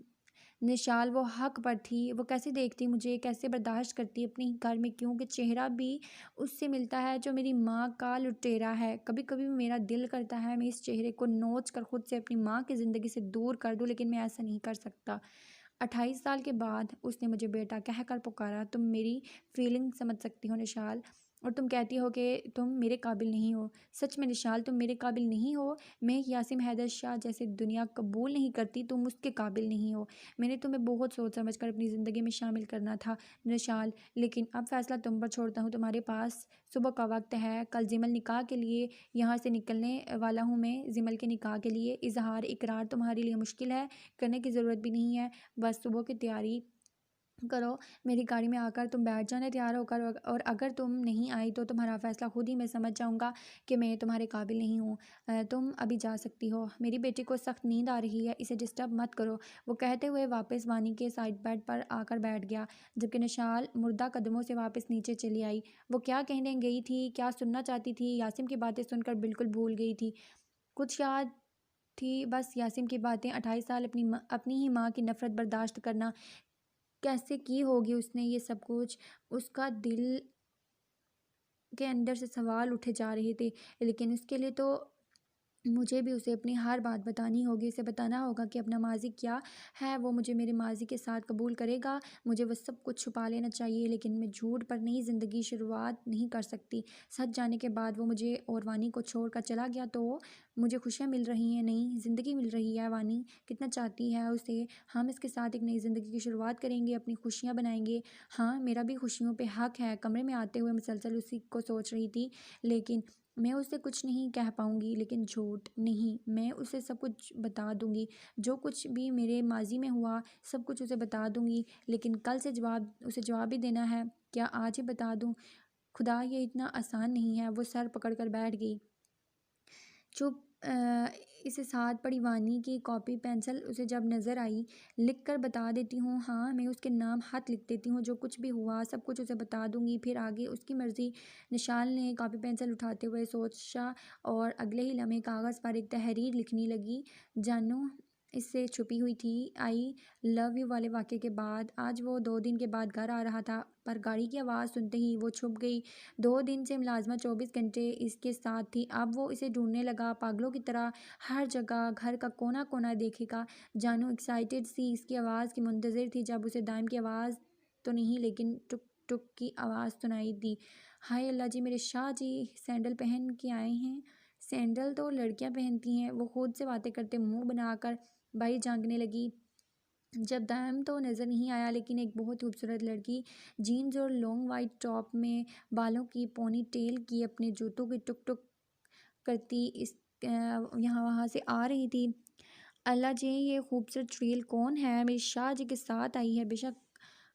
نشال، وہ حق پر تھی، وہ کیسے دیکھتی، مجھے کیسے برداشت کرتی اپنے گھر میں، کیونکہ چہرہ بھی اس سے ملتا ہے جو میری ماں کا لٹیرا ہے۔ کبھی کبھی میرا دل کرتا ہے میں اس چہرے کو نوچ کر خود سے اپنی ماں کی زندگی سے دور کر دوں، لیکن میں ایسا نہیں کر سکتا۔ 28 سال کے بعد اس نے مجھے بیٹا کہہ کر پکارا۔ تم میری فیلنگ سمجھ سکتی ہو نشال، اور تم کہتی ہو کہ تم میرے قابل نہیں ہو۔ سچ میں نشال، تم میرے قابل نہیں ہو۔ میں یاسم حیدر شاہ جیسے دنیا قبول نہیں کرتی، تم اس کے قابل نہیں ہو۔ میں نے تمہیں بہت سوچ سمجھ کر اپنی زندگی میں شامل کرنا تھا نشال، لیکن اب فیصلہ تم پر چھوڑتا ہوں۔ تمہارے پاس صبح کا وقت ہے، کل زمل نکاح کے لیے یہاں سے نکلنے والا ہوں میں۔ زمل کے نکاح کے لیے اظہار اقرار تمہارے لیے مشکل ہے، کرنے کی ضرورت بھی نہیں ہے، بس صبح کی تیاری کرو، میری گاڑی میں آ کر تم بیٹھ جانا تیار ہو کر، اور اگر تم نہیں آئی تو تمہارا فیصلہ خود ہی میں سمجھ جاؤں گا کہ میں تمہارے قابل نہیں ہوں۔ تم ابھی جا سکتی ہو، میری بیٹی کو سخت نیند آ رہی ہے، اسے ڈسٹرب مت کرو۔ وہ کہتے ہوئے واپس وانی کے سائڈ بیڈ پر آ کر بیٹھ گیا، جبکہ نشال مردہ قدموں سے واپس نیچے چلی آئی۔ وہ کیا کہنے گئی تھی، کیا سننا چاہتی تھی، یاسم کی باتیں سن کر بالکل بھول گئی تھی۔ کچھ یاد تھی بس یاسم کی باتیں۔ 28 سال اپنی ہی ماں کی نفرت برداشت کرنا، کیسے کی ہوگی اس نے یہ سب کچھ؟ اس کا دل کے اندر سے سوال اٹھے جا رہے تھے، لیکن اس کے لیے تو مجھے بھی اسے اپنی ہر بات بتانی ہوگی، اسے بتانا ہوگا کہ اپنا ماضی کیا ہے، وہ مجھے میرے ماضی کے ساتھ قبول کرے گا، مجھے وہ سب کچھ چھپا لینا چاہیے، لیکن میں جھوٹ پر نئی زندگی شروعات نہیں کر سکتی۔ سچ جانے کے بعد وہ مجھے اور وانی کو چھوڑ کر چلا گیا تو مجھے خوشیاں مل رہی ہیں، نئی زندگی مل رہی ہے۔ وانی کتنا چاہتی ہے اسے، ہم اس کے ساتھ ایک نئی زندگی کی شروعات کریں گے، اپنی خوشیاں بنائیں گے۔ ہاں، میرا بھی خوشیوں پہ حق ہے۔ کمرے میں آتے ہوئے مسلسل اسی کو سوچ رہی تھی، لیکن میں اسے کچھ نہیں کہہ پاؤں گی، لیکن جھوٹ نہیں، میں اسے سب کچھ بتا دوں گی، جو کچھ بھی میرے ماضی میں ہوا سب کچھ اسے بتا دوں گی، لیکن کل سے اسے جواب بھی دینا ہے، کیا آج ہی بتا دوں؟ خدا، یہ اتنا آسان نہیں ہے۔ وہ سر پکڑ کر بیٹھ گئی۔ چپ اسے ساتھ پڑی وانی کی کاپی پینسل اسے جب نظر آئی، لکھ کر بتا دیتی ہوں، ہاں میں اس کے نام خط لکھ دیتی ہوں، جو کچھ بھی ہوا سب کچھ اسے بتا دوں گی، پھر آگے اس کی مرضی۔ نشال نے کاپی پینسل اٹھاتے ہوئے سوچا اور اگلے ہی لمحے کاغذ پر ایک تحریر لکھنے لگی۔ جانو اس سے چھپی ہوئی تھی آئی لو یو والے واقعے کے بعد۔ آج وہ 2 دن کے بعد گھر آ رہا تھا، پر گاڑی کی آواز سنتے ہی وہ چھپ گئی۔ 2 دن سے ملازمہ 24 گھنٹے اس کے ساتھ تھی، اب وہ اسے ڈھونڈنے لگا پاگلوں کی طرح، ہر جگہ، گھر کا کونا کونا دیکھے گا۔ جانو ایکسائٹیڈ سی اس کی آواز کی منتظر تھی، جب اسے دائم کی آواز تو نہیں لیکن ٹک ٹک کی آواز سنائی دی۔ ہائے اللہ جی، میرے شاہ جی سینڈل پہن کے آئے ہیں۔ سینڈل تو لڑکیاں پہنتی ہیں، وہ خود سے باتیں کرتے منہ بنا کر باہر جھانکنے لگی۔ جب دائم تو نظر نہیں آیا، لیکن ایک بہت خوبصورت لڑکی جینز اور لانگ وائٹ ٹاپ میں بالوں کی پونی ٹیل کی اپنے جوتوں کی ٹک ٹک کرتی یہاں وہاں سے آ رہی تھی۔ اللہ جی یہ خوبصورت ٹریل کون ہے؟ میری شاہ جی کے ساتھ آئی ہے، بے شک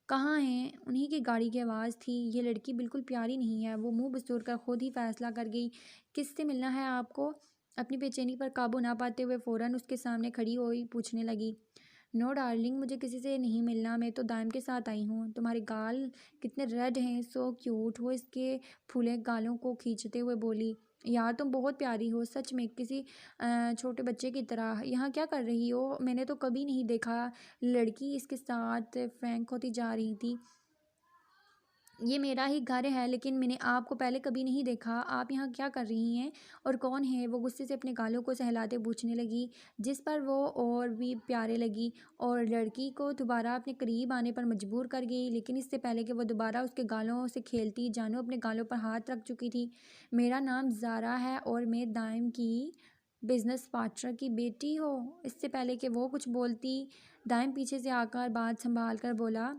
کہاں ہیں؟ انہی کی گاڑی کی آواز تھی۔ یہ لڑکی بالکل پیاری نہیں ہے، وہ منہ بسور کر خود ہی فیصلہ کر گئی۔ کس سے ملنا ہے آپ کو؟ اپنی بے چینی پر قابو نہ پاتے ہوئے فوراً اس کے سامنے کھڑی ہوئی پوچھنے لگی۔ نو ڈارلنگ، مجھے کسی سے نہیں ملنا، میں تو دائم کے ساتھ آئی ہوں۔ تمہارے گال کتنے ریڈ ہیں، سو کیوٹ۔ وہ اس کے پھولے گالوں کو کھینچتے ہوئے بولی۔ یار تم بہت پیاری ہو، سچ میں کسی چھوٹے بچے کی طرح۔ یہاں کیا کر رہی ہو؟ میں نے تو کبھی نہیں دیکھا۔ لڑکی اس کے ساتھ فرینک ہوتی جا رہی تھی۔ یہ میرا ہی گھر ہے، لیکن میں نے آپ کو پہلے کبھی نہیں دیکھا۔ آپ یہاں کیا کر رہی ہیں اور کون ہے؟ وہ غصے سے اپنے گالوں کو سہلاتے پوچھنے لگی، جس پر وہ اور بھی پیارے لگی اور لڑکی کو دوبارہ اپنے قریب آنے پر مجبور کر گئی۔ لیکن اس سے پہلے کہ وہ دوبارہ اس کے گالوں سے کھیلتی، جانو اپنے گالوں پر ہاتھ رکھ چکی تھی۔ میرا نام زارا ہے اور میں دائم کی بزنس پارٹنر کی بیٹی ہو۔ اس سے پہلے کہ وہ کچھ بولتی، دائم پیچھے سے آ کر بات سنبھال کر بولا،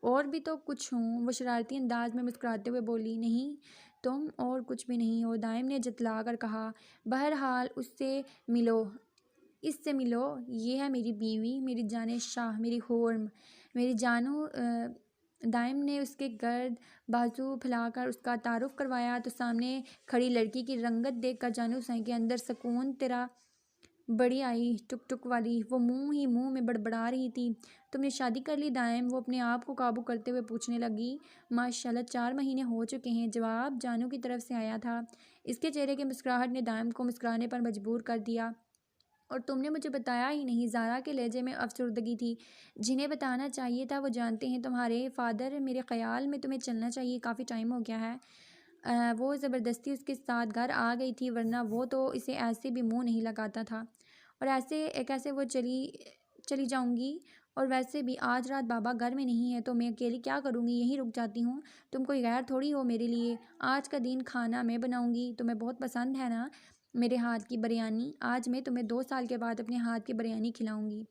اور بھی تو کچھ ہوں۔ وہ شرارتی انداز میں مسکراتے ہوئے بولی، نہیں تم اور کچھ بھی نہیں ہو، دائم نے جتلا کر کہا۔ بہرحال اس سے ملو، اس سے ملو، یہ ہے میری بیوی، میری جان شاہ، میری حورم، میری جانو۔ دائم نے اس کے گرد بازو پھیلا کر اس کا تعارف کروایا تو سامنے کھڑی لڑکی کی رنگت دیکھ کر جانو سائیں کے اندر سکون تیرا بڑی آئی۔ ٹک ٹک والی وہ منہ ہی منہ میں بڑبڑا رہی تھی۔ تم نے شادی کر لی دائم؟ وہ اپنے آپ کو قابو کرتے ہوئے پوچھنے لگی۔ ماشاءاللہ 4 مہینے ہو چکے ہیں، جواب جانو کی طرف سے آیا تھا۔ اس کے چہرے کی مسکراہٹ نے دائم کو مسکرانے پر مجبور کر دیا۔ اور تم نے مجھے بتایا ہی نہیں۔ زارا کے لہجے میں افسردگی تھی۔ جنہیں بتانا چاہیے تھا وہ جانتے ہیں، تمہارے فادر۔ میرے خیال میں تمہیں چلنا چاہیے، کافی ٹائم ہو گیا ہے۔ وہ زبردستی اس کے ساتھ گھر آ گئی تھی، ورنہ وہ تو اسے ایسے بھی منہ نہیں لگاتا تھا۔ اور کیسے وہ چلی جاؤں گی؟ اور ویسے بھی آج رات بابا گھر میں نہیں ہے تو میں اکیلی کیا کروں گی؟ یہیں رک جاتی ہوں۔ تم کوئی غیر تھوڑی ہو میرے لیے۔ آج کا دن کھانا میں بناؤں گی، تمہیں بہت پسند ہے نا میرے ہاتھ کی بریانی؟ آج میں تمہیں 2 سال کے بعد اپنے ہاتھ کی بریانی کھلاؤں گی۔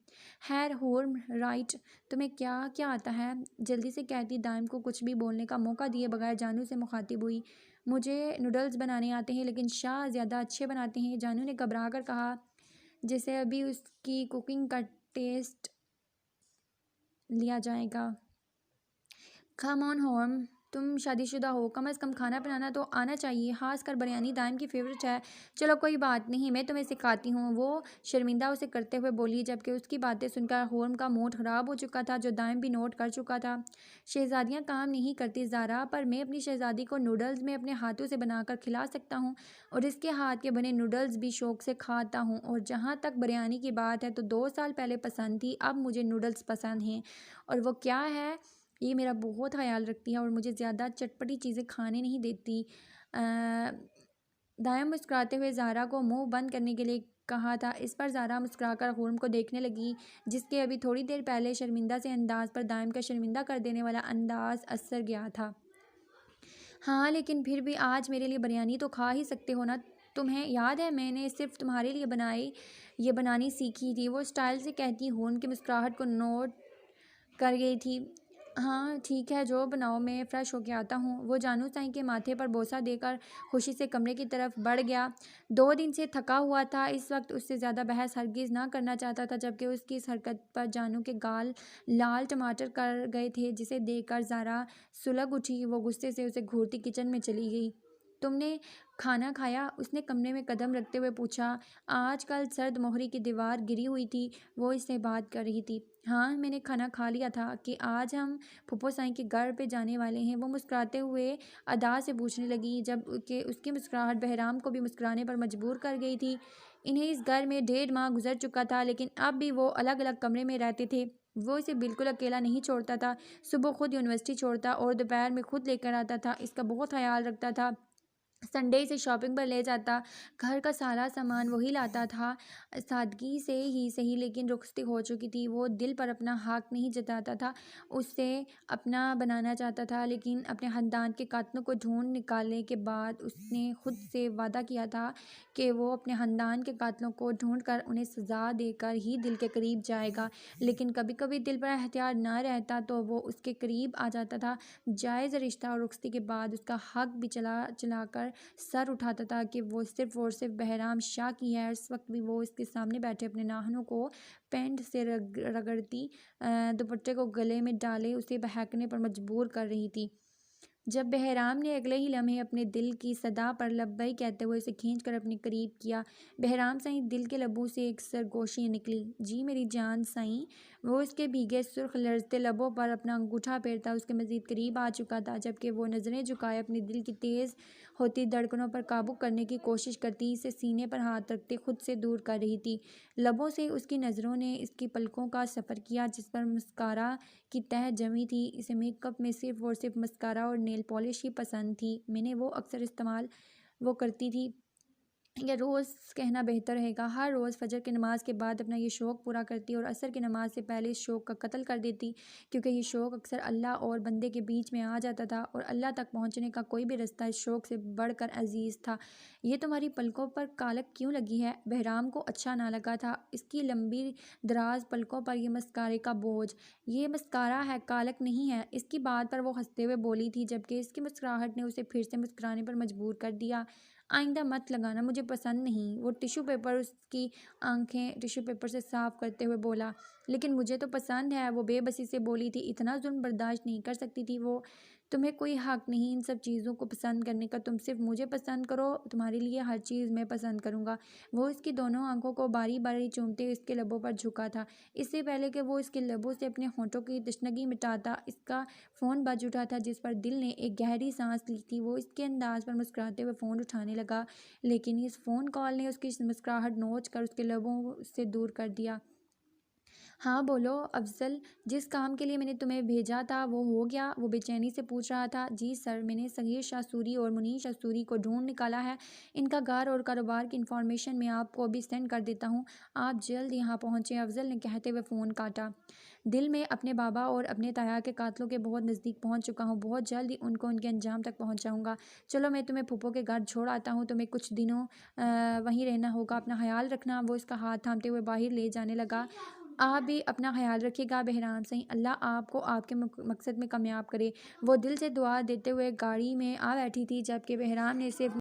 خیر حورم، رائٹ، تمہیں کیا کیا آتا ہے؟ جلدی سے کہتی دائم کو کچھ بھی بولنے کا موقع دیے بغیر جانو سے مخاطب ہوئی۔ مجھے نوڈلز بنانے آتے ہیں، لیکن شاہ زیادہ اچھے بناتے ہیں، جانو نے گھبرا کر کہا، جیسے ابھی اس کی کوکنگ کا ٹیسٹ لیا جائے گا۔ کم آن حورم، تم شادی شدہ ہو، کم از کم کھانا بنانا تو آنا چاہیے، خاص کر بریانی دائم کی فیورٹ ہے۔ چلو کوئی بات نہیں، میں تمہیں سکھاتی ہوں، وہ شرمندہ اسے کرتے ہوئے بولی، جبکہ اس کی باتیں سن کر حورم کا موڈ خراب ہو چکا تھا، جو دائم بھی نوٹ کر چکا تھا۔ شہزادیاں کام نہیں کرتی زارا، پر میں اپنی شہزادی کو نوڈلز میں اپنے ہاتھوں سے بنا کر کھلا سکتا ہوں، اور اس کے ہاتھ کے بنے نوڈلز بھی شوق سے کھاتا ہوں۔ اور جہاں تک بریانی کی بات ہے تو 2 سال پہلے پسند تھی، اب مجھے نوڈلز پسند ہیں۔ اور وہ کیا ہے؟ یہ میرا بہت خیال رکھتی ہے اور مجھے زیادہ چٹپٹی چیزیں کھانے نہیں دیتی۔ دائم مسکراتے ہوئے زارا کو منہ بند کرنے کے لیے کہا تھا۔ اس پر زارا مسکرا کر حورم کو دیکھنے لگی، جس کے ابھی تھوڑی دیر پہلے شرمندہ سے انداز پر دائم کا شرمندہ کر دینے والا انداز اثر گیا تھا۔ ہاں لیکن پھر بھی آج میرے لیے بریانی تو کھا ہی سکتے ہو نا؟ تمہیں یاد ہے میں نے صرف تمہارے لیے یہ بنانی سیکھی تھی، وہ اسٹائل سے کہتی حورم کی مسکراہٹ کو نوٹ کر گئی تھی۔ ہاں ٹھیک ہے، جو بناؤ، میں فریش ہو کے آتا ہوں۔ وہ جانو سائیں کے ماتھے پر بوسہ دے کر خوشی سے کمرے کی طرف بڑھ گیا۔ 2 دن سے تھکا ہوا تھا، اس وقت اس سے زیادہ بحث ہرگز نہ کرنا چاہتا تھا، جبکہ اس کی اس حرکت پر جانو کے گال لال ٹماٹر کر گئے تھے، جسے دیکھ کر زارا سلگ اٹھی۔ وہ غصے سے اسے گھورتی کچن میں چلی گئی۔ تم نے کھانا کھایا؟ اس نے کمرے میں قدم رکھتے ہوئے پوچھا۔ آج کل سرد مہری کی دیوار گری ہوئی تھی، وہ اس سے بات کر رہی تھی۔ ہاں میں نے کھانا کھا لیا تھا کہ آج ہم پھپھو سائیں کے گھر پہ جانے والے ہیں، وہ مسکراتے ہوئے ادا سے پوچھنے لگی، جب کہ اس کی مسکراہٹ بہرام کو بھی مسکرانے پر مجبور کر گئی تھی۔ انہیں اس گھر میں 1.5 ماہ گزر چکا تھا، لیکن اب بھی وہ الگ الگ کمرے میں رہتے تھے۔ وہ اسے بالکل اکیلا نہیں چھوڑتا تھا، صبح خود یونیورسٹی چھوڑتا اور دوپہر میں خود لے کر آتا تھا، اس کا بہت خیال رکھتا تھا، سنڈے سے شاپنگ پر لے جاتا، گھر کا سارا سامان وہی لاتا تھا۔ سادگی سے ہی صحیح لیکن رخصتی ہو چکی تھی، وہ دل پر اپنا حق نہیں جتاتا تھا، اسے اپنا بنانا چاہتا تھا، لیکن اپنے خاندان کے قاتلوں کو ڈھونڈ نکالنے کے بعد اس نے خود سے وعدہ کیا تھا کہ وہ اپنے خاندان کے قاتلوں کو ڈھونڈ کر انہیں سزا دے کر ہی دل کے قریب جائے گا، لیکن کبھی کبھی دل پر اختیار نہ رہتا تو وہ اس کے قریب آ جاتا تھا۔ جائز رشتہ اور رخصتی کے بعد اس کا حق بھی چلا چلا کر سر اٹھاتا تھا کہ وہ صرف اور صرف بہرام شاہ کی ہے۔ اس وقت بھی وہ اس کے سامنے بیٹھے اپنے ناخنوں کو پینٹ سے رگڑتی، دوپٹے کو گلے میں ڈالے اسے بہکنے پر مجبور کر رہی تھی۔ جب بہرام نے اگلے ہی لمحے اپنے دل کی صدا پر لبیک کہتے ہوئے اسے کھینچ کر اپنے قریب کیا، بہرام سائیں دل کے لبوں سے ایک سرگوشی نکلی، جی میری جان سائیں۔ وہ اس کے بھیگے سرخ لرزتے لبوں پر اپنا انگوٹھا پھیرتا اس کے مزید قریب آ چکا تھا، جبکہ وہ نظریں جھکائے اپنے دل کی تیز ہوتی دھڑکنوں پر قابو کرنے کی کوشش کرتی، اسے سینے پر ہاتھ رکھتے خود سے دور کر رہی تھی۔ لبوں سے اس کی نظروں نے اس کی پلکوں کا سفر کیا جس پر مسکارا کی تہہ جمی تھی۔ اسے میک اپ میں صرف اور صرف مسکارا اور نیل پالش ہی پسند تھی، میں نے وہ اکثر استعمال وہ کرتی تھی، یا روز کہنا بہتر رہے گا، ہر روز فجر کی نماز کے بعد اپنا یہ شوق پورا کرتی اور عصر کی نماز سے پہلے اس شوق کا قتل کر دیتی، کیونکہ یہ شوق اکثر اللہ اور بندے کے بیچ میں آ جاتا تھا اور اللہ تک پہنچنے کا کوئی بھی رستہ اس شوق سے بڑھ کر عزیز تھا۔ یہ تمہاری پلکوں پر کالک کیوں لگی ہے؟ بہرام کو اچھا نہ لگا تھا اس کی لمبی دراز پلکوں پر یہ مسکارے کا بوجھ۔ یہ مسکارا ہے، کالک نہیں ہے، اس کی بات پر وہ ہنستے ہوئے بولی تھی، جبکہ اس کی مسکراہٹ نے اسے پھر سے مسکرانے پر مجبور کر دیا۔ آئندہ مت لگانا، مجھے پسند نہیں۔ وہ ٹشو پیپر اس کی آنکھیں ٹشو پیپر سے صاف کرتے ہوئے بولا۔ لیکن مجھے تو پسند ہے، وہ بے بسی سے بولی تھی، اتنا ظلم برداشت نہیں کر سکتی تھی وہ۔ تمہیں کوئی حق نہیں ان سب چیزوں کو پسند کرنے کا، تم صرف مجھے پسند کرو، تمہارے لیے ہر چیز میں پسند کروں گا۔ وہ اس کی دونوں آنکھوں کو باری باری چومتے اس کے لبوں پر جھکا تھا، اس سے پہلے کہ وہ اس کے لبوں سے اپنے ہونٹوں کی تشنگی مٹاتا۔ اس کا فون بج اٹھا تھا جس پر دل نے ایک گہری سانس لی تھی، وہ اس کے انداز پر مسکراتے ہوئے فون اٹھانے لگا، لیکن اس فون کال نے اس کی مسکراہٹ نوچ کر اس کے لبوں سے دور کر دیا۔ ہاں بولو افضل، جس کام کے لیے میں نے تمہیں بھیجا تھا وہ ہو گیا؟ وہ بے چینی سے پوچھ رہا تھا۔ جی سر، میں نے صغیر شاہ سوری اور منیر شاہ سوری کو ڈھونڈ نکالا ہے، ان کا گھر اور کاروبار کی انفارمیشن میں آپ کو ابھی سینڈ کر دیتا ہوں، آپ جلد یہاں پہنچیں، افضل نے کہتے ہوئے فون کاٹا۔ دل میں اپنے بابا اور اپنے تایا کے قاتلوں کے بہت نزدیک پہنچ چکا ہوں، بہت جلد ہی ان کو ان کے انجام تک پہنچاؤں گا۔ چلو میں تمہیں پھپھو کے گھر چھوڑ آتا ہوں، تمہیں کچھ دنوں وہیں رہنا ہوگا، اپنا خیال رکھنا۔ وہ اس کا ہاتھ تھامتے ہوئے باہر لے جانے لگا۔ آپ بھی اپنا خیال رکھیے گا بہرام سائیں، اللہ آپ کو آپ کے مقصد میں کامیاب کرے۔ وہ دل سے دعا دیتے ہوئے گاڑی میں آ بیٹھی تھی، جبکہ بہرام نے صرف